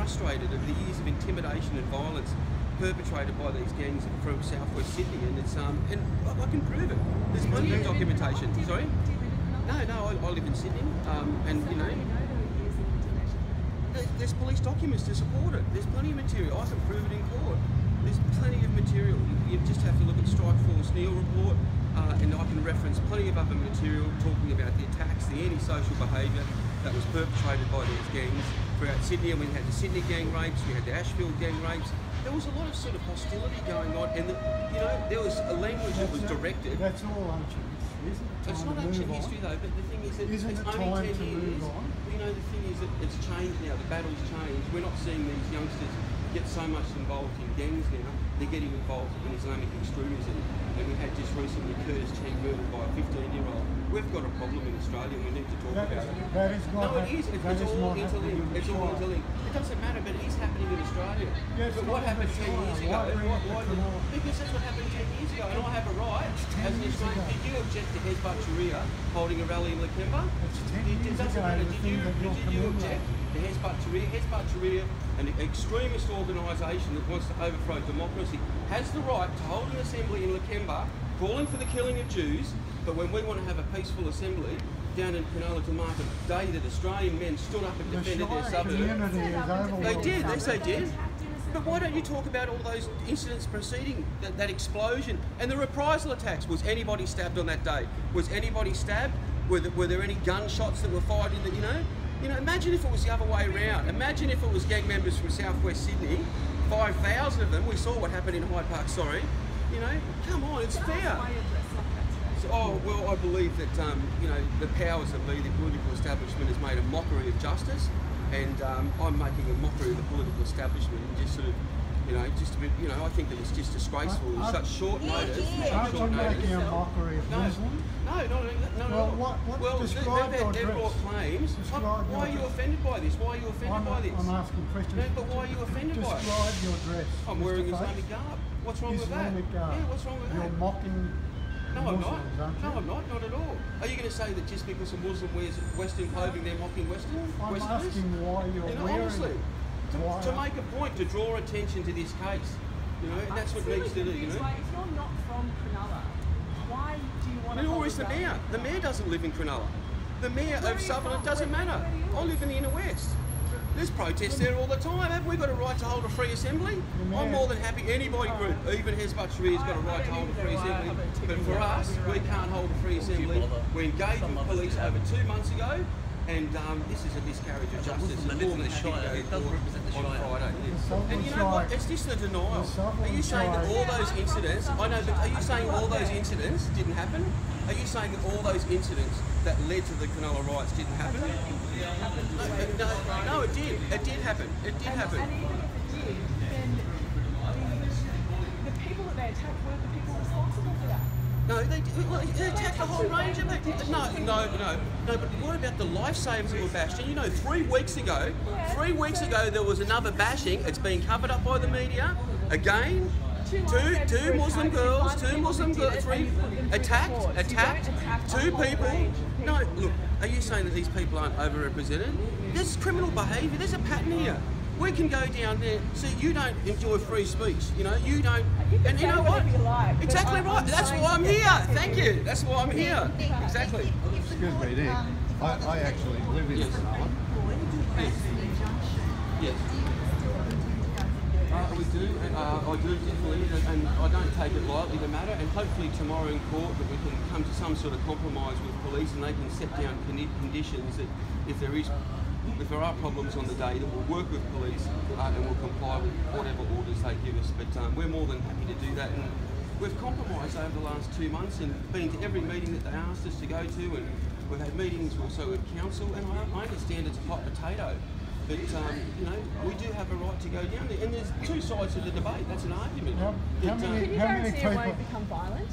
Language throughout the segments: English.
frustrated at the years of intimidation and violence perpetrated by these gangs from southwest Sydney, and it's and I can prove it. There's plenty of documentation. Sorry? No, I live in Sydney, and you know, there's police documents to support it. There's plenty of material. I can prove it in court. There's plenty of material. You just have to look at Strikeforce Neil report, and I can reference plenty of other material talking about the attacks, the antisocial behaviour that was perpetrated by these gangs throughout Sydney. And we had the Sydney gang rapes, we had the Ashfield gang rapes. There was a lot of sort of hostility going on, and you know, there was a language that was directed. That's all ancient history, isn't it? It's not ancient history though, but the thing is that it's only 10 years. You know, the thing is that it's changed now, the battle's changed. We're not seeing these youngsters get so much involved in gangs now. They're getting involved in Islamic extremism. And we had just recently Curtis Chang murdered by a 15-year-old. We've got a problem in Australia, we need to talk about it. That is not no, it is. It's all interlinked. It's all interlinked. It doesn't matter, but it is happening in Australia. Yes, but what happened 10 years ago? Because that's what happened 10 years ago. And I have a right, as an Australian, did you object to Hezbollah Sharia holding a rally in Lakemba? It doesn't matter. Did you object to Hezbollah Sharia? Hezbollah Sharia, an extremist organisation that wants to overthrow democracy, has the right to hold an assembly in Lakemba calling for the killing of Jews, but when we want to have a peaceful assembly down in Cronulla to mark a day that Australian men stood up and defended their suburb. They did, yes they did. But why don't you talk about all those incidents preceding that explosion and the reprisal attacks? Was anybody stabbed on that day? Was anybody stabbed? Were there any gunshots that were fired in the, you know, imagine if it was the other way around. Imagine if it was gang members from southwest Sydney, 5,000 of them. We saw what happened in Hyde Park, sorry. You know, come on, it's fair. So, oh, well, I believe that, you know, the powers that be, the political establishment has made a mockery of justice, and I'm making a mockery of the political establishment and just sort of, you know, just a bit, you know, I think that it's just disgraceful in such short notice. Aren't you making a mockery of Muslims? No, not at all. Well, they've brought claims. Why are you offended by this? Why are you offended by this? I'm asking questions. No, but why are you offended by it? Describe your dress. I'm wearing Islamic garb. What's wrong with that? Islamic garb. Yeah, what's wrong with that? You're mocking No, I'm not. Muslims, aren't you? No, I'm not at all. Are you going to say that just because a Muslim wears Western clothing, they're mocking Western? I'm Westerners? asking why you're wearing honestly, it. To make a point, to draw attention to this case. You know, and that's what needs to do, you know. If you're not from Cronulla, why do you want to... Nor is the mayor. The mayor doesn't live in Cronulla. The mayor of Sutherland doesn't matter. I live in the inner west. There's protests there all the time. Haven't we got a right to hold a free assembly? I'm more than happy. Anybody group, even Hezbollah Sharia's got a right to hold a free assembly. But for us, we can't hold a free assembly. We engaged with police over 2 months ago, and this is a miscarriage of justice. And more than a shit on Friday. And you know what? It's just the denial. Are you saying that all those incidents? I know, but are you saying all those incidents didn't happen? Are you saying that all those incidents that led to the Cronulla riots didn't happen? No, it did. It did happen. It did happen. And even if it did, then the people that they attacked were the people responsible for that. No, they attacked a whole range of it. No. But what about the lifesavers that were bashed? And you know, 3 weeks ago, there was another bashing. It's being covered up by the media. Again, two Muslim girls, 3 attacked, 2 people. No, look, are you saying that these people aren't overrepresented? There's criminal behaviour, there's a pattern here. We can go down there. See, you don't enjoy free speech, you know, you don't. And you know what? Exactly right. That's why I'm here. Thank you. That's why I'm here. Exactly. Excuse me, Nick. I actually live in Cronulla. Yes. We do, I do definitely, and I don't take it lightly, the matter, and hopefully tomorrow in court that we can come to some sort of compromise with police and they can set down conditions that if there are problems on the day, that we'll work with police and we'll comply with whatever orders they give us. But we're more than happy to do that, and we've compromised over the last 2 months and been to every meeting that they asked us to go to, and we've had meetings also with council, and I understand it's a hot potato. But, you know, we do have a right to go down there. And there's 2 sides to the debate. That's an argument. Can you guarantee it won't become violent?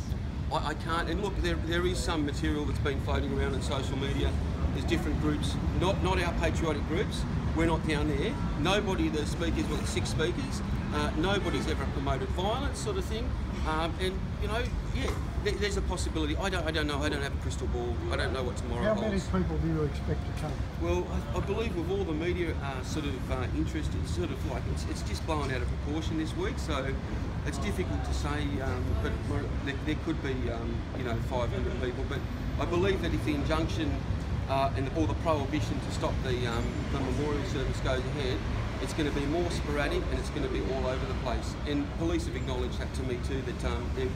I can't. And look, there is some material that's been floating around on social media. There's different groups, not our patriotic groups, We're not down there. Nobody, the speakers, we've got 6 speakers. Nobody's ever promoted violence, sort of thing. And you know, yeah, there's a possibility. I don't know. I don't have a crystal ball. I don't know what tomorrow How holds. many people do you expect to come? Well, I believe with all the media sort of interest, it's sort of like it's just blown out of proportion this week. So it's difficult to say, but there could be you know 500 people. But I believe that if the injunction and all the prohibition to stop the memorial service goes ahead, it's going to be more sporadic and it's going to be all over the place. And police have acknowledged that to me too, that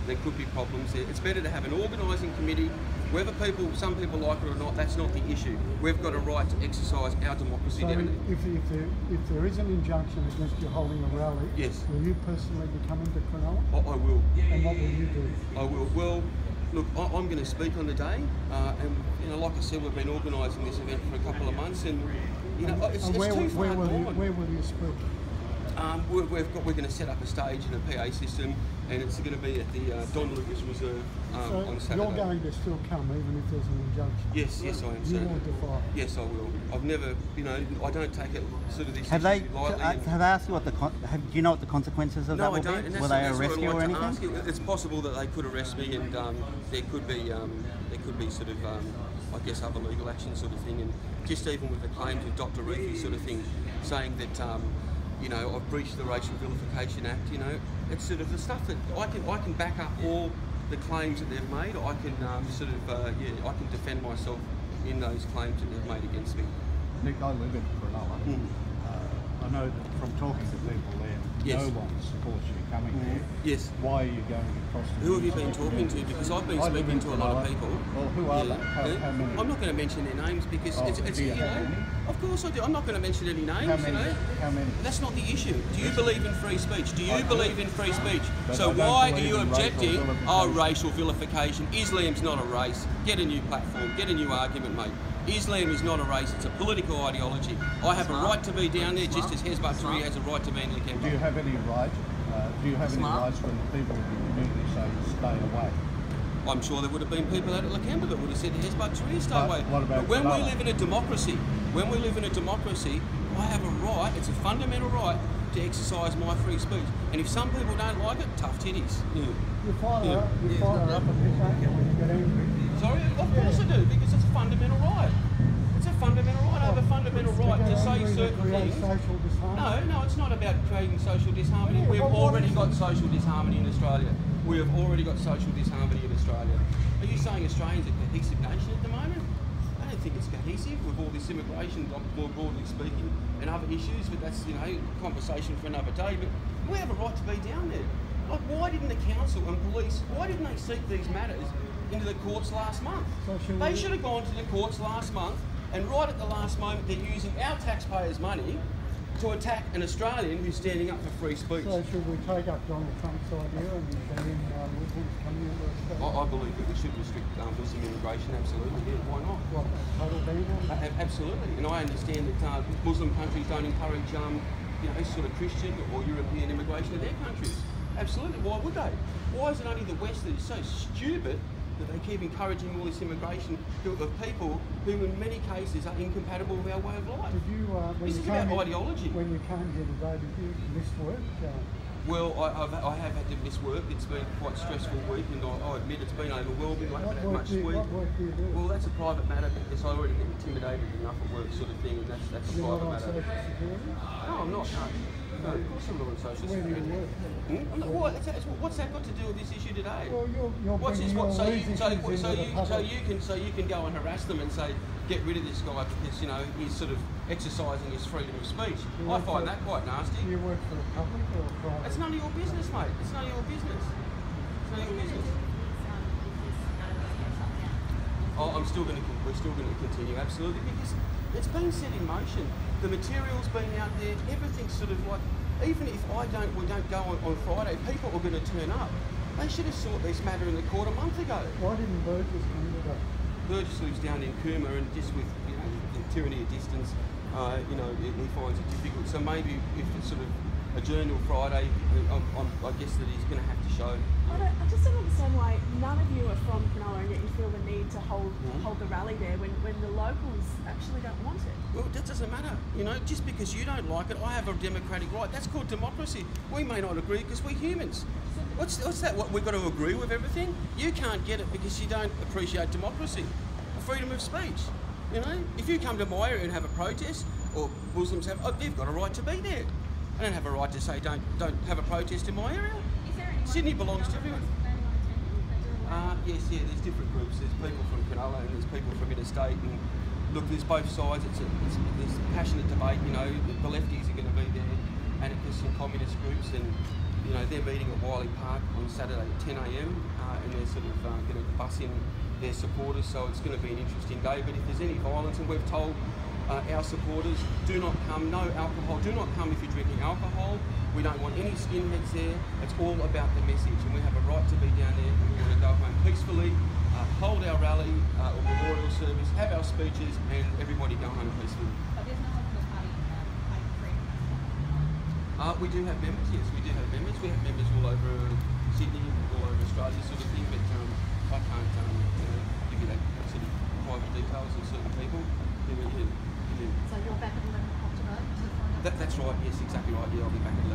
there could be problems there. It's better to have an organising committee. Whether some people like it or not, that's not the issue. We've got a right to exercise our democracy So down there. if there is an injunction against you holding a rally, Yes. will you personally be coming to Cronulla? I will. And what will you do? I will. Well, look, I'm going to speak on the day, and you know, like I said, we've been organising this event for a couple of months, and you know, it's And too far gone. where will you speak? We're going to set up a stage and a PA system, and it's going to be at the Don Lucas Reserve on So Saturday. you're going to still come even if there's an injunction? Yes, I am. You Certainly. won't defy? Yes, I will. I've never, you know, I don't take it sort of this Have issue they lightly. have they asked you what the do you know what the consequences of that No, will I don't. be? And Will they that's arrest what you I'd or like to anything? ask you. It's possible that they could arrest me, and there could be sort of I guess other legal action sort of thing, and just even with the claims of Dr. Reefy sort of thing, saying that you know, I've breached the Racial Vilification Act. You know, it's sort of the stuff that I can back up all the claims that they've made. I can I can defend myself in those claims that they've made against me. Nick, I live in Cronulla. I know that from talking to people there, Yes. no one supports you coming there. Yes. Why are you going across the Who have you been talking to? Because I've been I live speaking in to a lot of Cronulla. people. Well, who are they? How many? I'm not going to mention their names because Oh, it's do you you know. have any? Of course I do. I'm not going to mention any names. How many? You know. How many? That's not the issue. Do you believe in free speech? Do you I do. believe in free speech? But So I don't why are believe you in racial objecting? vilification. Oh, racial vilification. Islam's not a race. Get a new platform. Get a new argument, mate. Islam is not a race. It's a political ideology. I have a right to be down there just as Hezbollah Tahrir has a right to be in Do you Lakemba. have any right? Do you have any rights when the people of the community say stay away? I'm sure there would have been people out at Lakemba that would have said to Hezbollah Tahrir, stay But away. what about But when we Cronulla? live in a democracy, I have a right, it's a fundamental right, to exercise my free speech. And if some people don't like it, tough titties. Yeah. You fire up a bit, don't you, when you get angry? Sorry? Of course I do, because it's a fundamental right. It's a fundamental right. I have a fundamental right to say certain create things. social disharmony? No, it's not about creating social disharmony. Yeah, We've what already is got it? social disharmony in Australia. We have already got social disharmony in Australia. Are you saying Australians are a cohesive nation at the moment? I don't think it's cohesive with all this immigration, more broadly speaking, and other issues, but that's, you know, a conversation for another day. But we have a right to be down there. Like, why didn't the council and police, why didn't they seek these matters into the courts last month? So They should have gone to the courts last month, and right at the last moment, they're using our taxpayers' money to attack an Australian who's standing up for free speech. So should we take up Donald Trump's idea and ban Muslims coming into Australia? I believe that we should restrict Muslim immigration, absolutely. Yeah, why not? What, a total ban on it? Absolutely. And I understand that Muslim countries don't encourage, you know, sort of Christian or European immigration to their countries. Absolutely. Why would they? Why is it only the West that is so stupid that they keep encouraging all this immigration of people who, in many cases, are incompatible with our way of life? Did you, when This you is about came in- ideology. When you came here today, did you miss work? Well, I have had to miss work. It's been quite a stressful week, and I admit it's been overwhelming. I haven't had much sleep. What work do you do? Well, that's a private matter because I already get intimidated enough at work, sort of thing, and that's a You're not private on matter. social security? No, I'm not. No, of course I'm not on social Where do you security. work? I'm not, what's that got to do with this issue today? Well, you're What's this? bringing What? all So these issues into the public. you can go and harass them and say, get rid of this guy because, you know, he's sort of exercising his freedom of speech. You I work find for- that quite nasty. Do you work for the public or private? It's none of your business, mate. It's none of your business. It's none of your business. We're still going to continue, absolutely, because it's been set in motion. The material's been out there. Everything's sort of like, even if we don't go on Friday, people are going to turn up. They should have sought this matter in the court a month ago. Why didn't Burgess come today? Burgess lives down in Cooma, and just with, you know, the tyranny of distance, you know, he finds it difficult. So maybe if it's sort of adjourn till Friday. I guess that he's going to have to show. I just don't understand why none of you are from Cronulla and yet you feel the need to hold the rally there when the locals actually don't want it. Well, that doesn't matter. You know, just because you don't like it, I have a democratic right. That's called democracy. We may not agree because we're humans. What's that? What, we've got to agree with everything? You can't get it because you don't appreciate democracy, freedom of speech. You know, if you come to my area and have a protest, or Muslims have, they've got a right to be there. I don't have a right to say don't have a protest in my area. Sydney belongs to everyone. Yes, there's different groups. There's people from Cronulla and there's people from interstate. And look, there's both sides. There's passionate debate. You know, the lefties are going to be there, and there's some communist groups, and you know they're meeting at Wiley Park on Saturday at 10 a.m. And they're sort of going to bus in their supporters. So it's going to be an interesting day. But if there's any violence, and we've told our supporters, do not come. No alcohol. Do not come if you're drinking alcohol. We don't want any skinheads there. It's all about the message, and we have a right to be down there, and we want to go home peacefully, hold our rally or memorial service, have our speeches, and everybody go home peacefully. But there's no one from the party freedom. We do have members, yes, we do have members. We have members all over Sydney, all over Australia, sort of thing, but I can't give you that sort of private details of certain people. So you're back at 11 o'clock today to find out? That's right, yes, exactly right. Yeah, I'll be back at